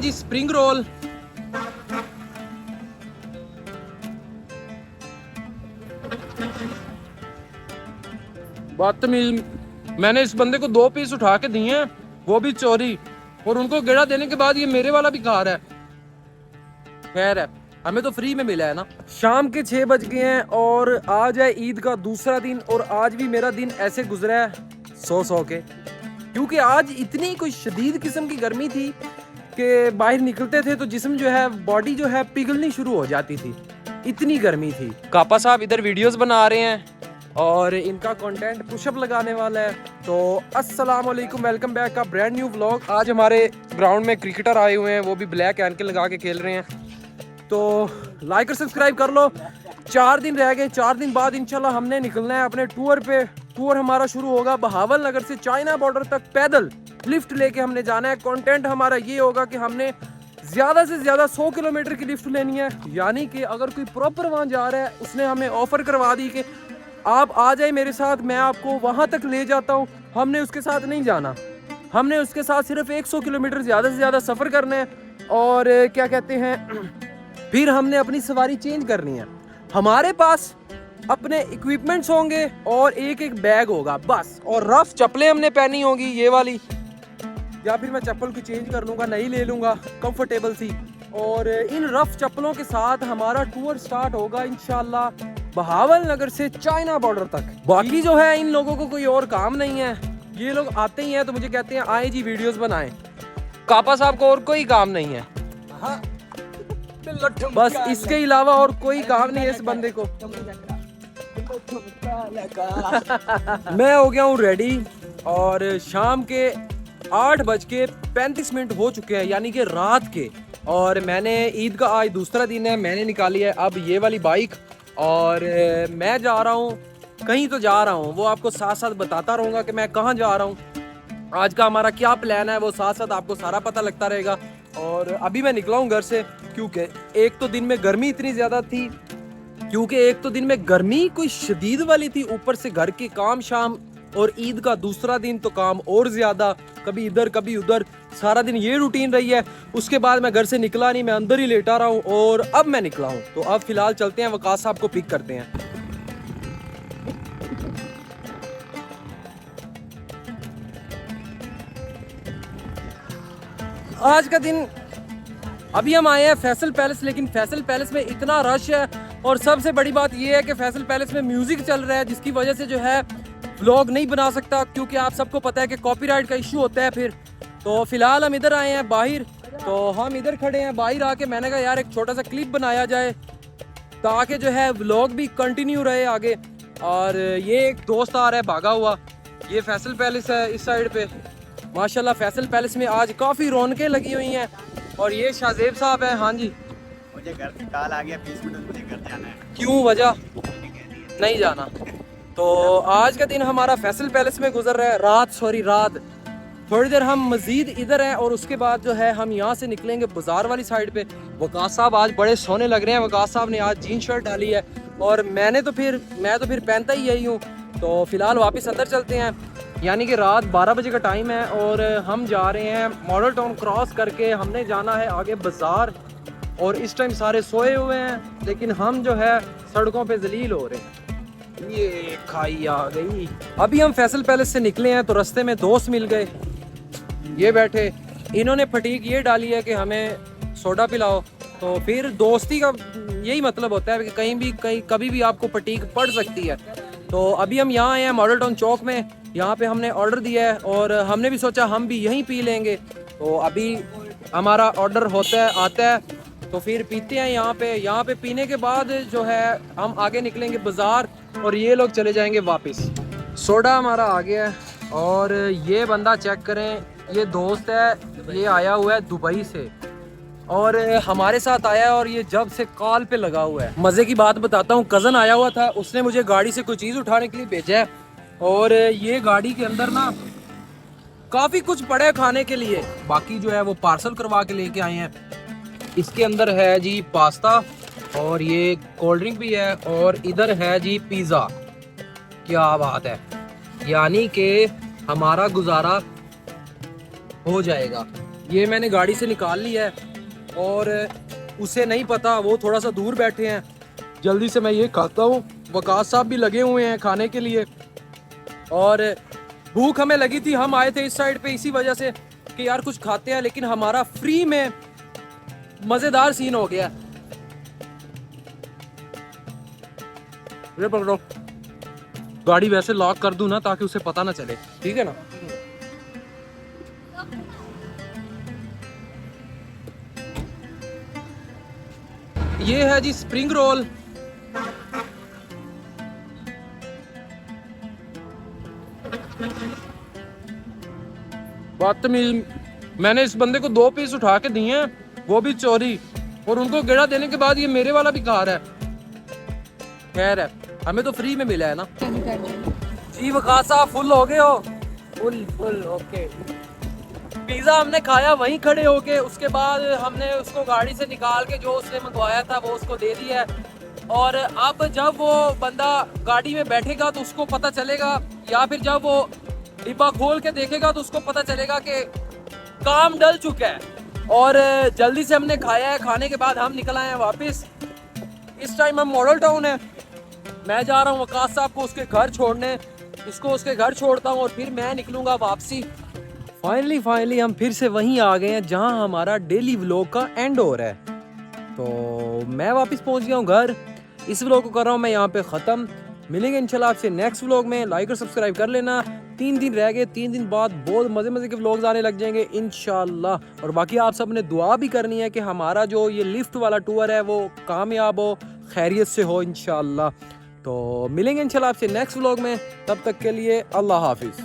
जी spring roll. बदतमीज, मैंने इस बंदे को 2 पीस उठा के दिए हैं, वो भी चोरी, और उनको गेड़ा देने के बाद ये मेरे वाला भी खा रहा है। खैर है, हमें तो फ्री में मिला है ना। शाम के 6 बज गए हैं और आज है ईद का दूसरा दिन, और आज भी मेरा दिन ऐसे गुजरा है सो के, क्योंकि आज इतनी कोई शदीद किस्म की गर्मी थी कि बाहर निकलते थे तो जिस्म जो है, बॉडी जो है पिघलनी शुरू हो जाती थी, इतनी गर्मी थी। कापा साहब इधर वीडियोस बना रहे हैं और इनका कंटेंट पुशअप लगाने वाला है। तो अस्सलाम वालेकुम, वेलकम बैक का ब्रांड न्यू व्लॉग। आज हमारे ग्राउंड में क्रिकेटर आए हुए हैं, वो भी ब्लैक एंकल लगा के खेल रहे हैं, तो लाइक और सब्सक्राइब कर लो। 4 दिन रह गए, 4 दिन बाद इंशाल्लाह हमने निकलना है अपने टूर पे। टूर हमारा शुरू होगा बहावल नगर से चाइना बॉर्डर तक पैदल, लिफ्ट लेके हमने जाना है। कंटेंट हमारा ये होगा कि हमने ज़्यादा से ज़्यादा 100 किलोमीटर की लिफ्ट लेनी है, यानी कि अगर कोई प्रॉपर वहाँ जा रहा है, उसने हमें ऑफर करवा दी कि आप आ जाए मेरे साथ, मैं आपको वहाँ तक ले जाता हूँ। हमने उसके साथ नहीं जाना, हमने उसके साथ सिर्फ 100 किलोमीटर ज़्यादा से ज़्यादा सफ़र करना है। और क्या कहते हैं, फिर हमने अपनी सवारी चेंज करनी है। हमारे पास अपने इक्विपमेंट्स होंगे और एक एक बैग होगा बस, और रफ चप्पलें हमने पहनी होगी, ये वाली, या फिर मैं चप्पल को चेंज कर लूँगा, नहीं ले लूँगा कंफर्टेबल सी। और इन रफ चप्पलों के साथ हमारा टूर स्टार्ट होगा इंशाल्लाह बहावल नगर से चाइना बॉर्डर तक। बाकी जो है, इन लोगों को कोई और काम नहीं है, ये लोग आते ही हैं तो मुझे कहते हैं आए जी वीडियोस बनाएं। कापा साहब को और कोई काम नहीं है, बस इसके अलावा और कोई काम नहीं है इस बंदे को। मैं हो गया हूँ रेडी और शाम के 8:35 हो चुके हैं, यानी कि रात के। और मैंने ईद का आज दूसरा दिन है, मैंने निकाली है अब ये वाली बाइक, और मैं जा रहा हूँ कहीं, तो जा रहा हूँ, वो आपको साथ साथ बताता रहूँगा कि मैं कहाँ जा रहा हूँ। आज का हमारा क्या प्लान है वो साथ साथ आपको सारा पता लगता रहेगा। और अभी मैं निकला हूँ घर से, क्योंकि एक तो दिन में गर्मी इतनी ज़्यादा थी, कोई शदीद वाली थी, ऊपर से घर के काम शाम, और ईद का दूसरा दिन तो काम और ज़्यादा, कभी इधर कभी उधर, सारा दिन ये रूटीन रही है। उसके बाद मैं घर से निकला नहीं, मैं अंदर ही लेटा रहा हूँ, और अब मैं निकला हूँ। तो अब फिलहाल चलते हैं, वकास साहब को पिक करते हैं। आज का दिन, अभी हम आए हैं फैसल पैलेस, लेकिन फैसल पैलेस में इतना रश है, और सबसे बड़ी बात यह है कि फैसल पैलेस में म्यूजिक चल रहा है, जिसकी वजह से जो है व्लॉग नहीं बना सकता, क्योंकि आप सबको पता है कि कॉपीराइट का इशू होता है फिर। तो फिलहाल हम इधर आए हैं बाहर, तो हम इधर खड़े हैं बाहर आके, मैंने कहा यार एक छोटा सा क्लिप बनाया जाए ताकि जो है व्लॉग भी कंटिन्यू रहे आगे। और ये एक दोस्त आ रहा है भागा हुआ, ये फैसल पैलेस है इस साइड पे। माशाल्लाह फैसल पैलेस में आज काफ़ी रौनकें लगी हुई हैं। और ये शाहजेब साहब है। हाँ जी, मुझे घर से कॉल आ गया, 20 मिनट मुझे घर जाना है। क्यों, वजह नहीं जाना? तो आज का दिन हमारा फैसल पैलेस में गुजर रहा है, रात। थोड़ी देर हम मजीद इधर हैं, और उसके बाद जो है हम यहाँ से निकलेंगे बाजार वाली साइड पे। वकास साहब आज बड़े सोने लग रहे हैं, वकास साहब ने आज जीन शर्ट डाली है, और मैं तो फिर पहनता ही यही हूँ। तो फिलहाल वापस अंदर चलते हैं, यानी कि रात 12 बजे का टाइम है, और हम जा रहे हैं मॉडल टाउन क्रॉस करके, हमने जाना है आगे बाजार। और इस टाइम सारे सोए हुए हैं, लेकिन हम जो है सड़कों पे जलील हो रहे हैं। ये खाई आ गई। अभी हम फैसल पैलेस से निकले हैं तो रास्ते में दोस्त मिल गए, ये बैठे, इन्होंने फटीक ये डाली है कि हमें सोडा पिलाओ। तो फिर दोस्ती का यही मतलब होता है कि कभी भी आपको फटीक पड़ सकती है। तो अभी हम यहाँ आए हैं मॉडल टाउन चौक में, यहाँ पे हमने ऑर्डर दिया है, और हमने भी सोचा हम भी यहीं पी लेंगे। तो अभी हमारा ऑर्डर आता है, तो फिर पीते हैं यहाँ पे पीने के बाद जो है हम आगे निकलेंगे बाज़ार, और ये लोग चले जाएंगे वापस। सोडा हमारा आ गया है, और ये बंदा चेक करें, ये दोस्त है, ये आया हुआ है दुबई से, और हमारे साथ आया है, और ये जब से कॉल पे लगा हुआ है। मज़े की बात बताता हूँ, कज़न आया हुआ था, उसने मुझे गाड़ी से कोई चीज़ उठाने के लिए भेजा है, और ये गाड़ी के अंदर ना काफ़ी कुछ पड़ा है खाने के लिए, बाकी जो है वो पार्सल करवा के लेके आए हैं। इसके अंदर है जी पास्ता, और ये कोल्ड ड्रिंक भी है, और इधर है जी पिज़्ज़ा। क्या बात है, यानी कि हमारा गुजारा हो जाएगा। ये मैंने गाड़ी से निकाल लिया है और उसे नहीं पता, वो थोड़ा सा दूर बैठे हैं। जल्दी से मैं ये खाता हूँ। वकास साहब भी लगे हुए हैं खाने के लिए और भूख हमें लगी थी। हम आए थे इस साइड पे इसी वजह से कि यार कुछ खाते हैं, लेकिन हमारा फ्री में मज़ेदार सीन हो गया। ये पकड़ो, गाड़ी वैसे लॉक कर दूं ना ताकि उसे पता ना चले, ठीक है ना। ये है जी स्प्रिंग रोल। बदतमीज, मैंने इस बंदे को 2 पीस उठा के दिए हैं, वो भी चोरी, और उनको गेड़ा देने के बाद ये मेरे वाला भी खा रहा है। खैर है, हमें तो फ्री में मिला है ना। जी वकास साहब फुल हो गए हो? Full okay. पिज़्ज़ा हमने खाया वहीं खड़े होके, उसके बाद हमने उसको गाड़ी से निकाल के जो उसने मंगवाया था वो उसको दे दिया है। और अब जब वो बंदा गाड़ी में बैठेगा तो उसको पता चलेगा, या फिर जब वो डिब्बा खोल के देखेगा तो उसको पता चलेगा कि काम डल चुका है। और जल्दी से हमने खाया है, खाने के बाद हम निकल आए हैं वापस। इस टाइम हम मॉडल टाउन है। मैं जा रहा हूँ वकास साहब को उसके घर छोड़ने, इसको उसके घर छोड़ता हूँ और फिर मैं निकलूँगा वापसी। फाइनली हम फिर से वहीं आ गए हैं जहां हमारा डेली व्लॉग का एंड हो रहा है। तो मैं वापस पहुंच गया हूं घर। इस व्लॉग को कर रहा हूं मैं यहां पे ख़त्म। मिलेंगे इंशाल्लाह आपसे नेक्स्ट व्लॉग में। लाइक और सब्सक्राइब कर लेना। 3 दिन रह गए, 3 दिन बाद बहुत मज़े के व्लॉग्स आने लग जाएंगे इंशाल्लाह। और बाकी आप सब ने दुआ भी करनी है कि हमारा जो ये लिफ्ट वाला टूर है वो कामयाब हो, खैरियत से हो इंशाल्लाह। तो मिलेंगे इंशाल्लाह आपसे नेक्स्ट व्लॉग में। तब तक के लिए अल्लाह हाफिज़।